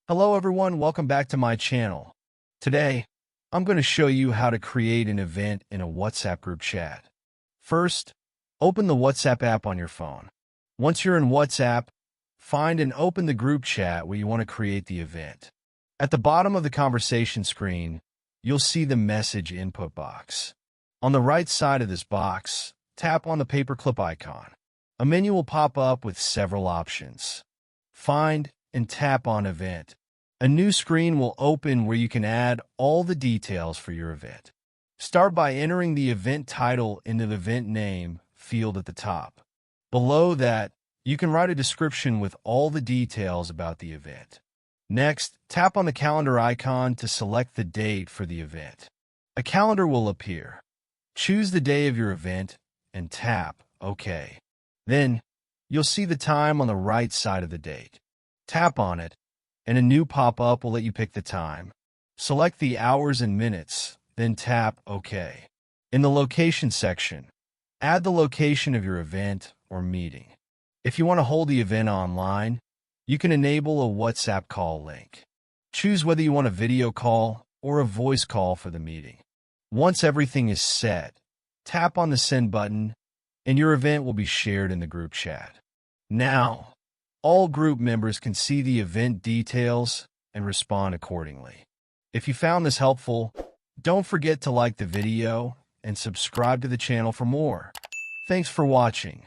Hello everyone, welcome back to my channel. Today, I'm going to show you how to create an event in a WhatsApp group chat. First, open the WhatsApp app on your phone. Once you're in WhatsApp, find and open the group chat where you want to create the event. At the bottom of the conversation screen, you'll see the message input box. On the right side of this box, tap on the paperclip icon. A menu will pop up with several options. Find and tap on Event. A new screen will open where you can add all the details for your event. Start by entering the event title into the event name field at the top. Below that, you can write a description with all the details about the event. Next, tap on the calendar icon to select the date for the event. A calendar will appear. Choose the day of your event and tap OK. Then, you'll see the time on the right side of the date. Tap on it, and a new pop-up will let you pick the time. Select the hours and minutes, then tap OK. In the location section, add the location of your event or meeting. If you want to hold the event online, you can enable a WhatsApp call link. Choose whether you want a video call or a voice call for the meeting. Once everything is set, tap on the Send button, and your event will be shared in the group chat. Now, all group members can see the event details and respond accordingly. If you found this helpful, don't forget to like the video and subscribe to the channel for more. Thanks for watching.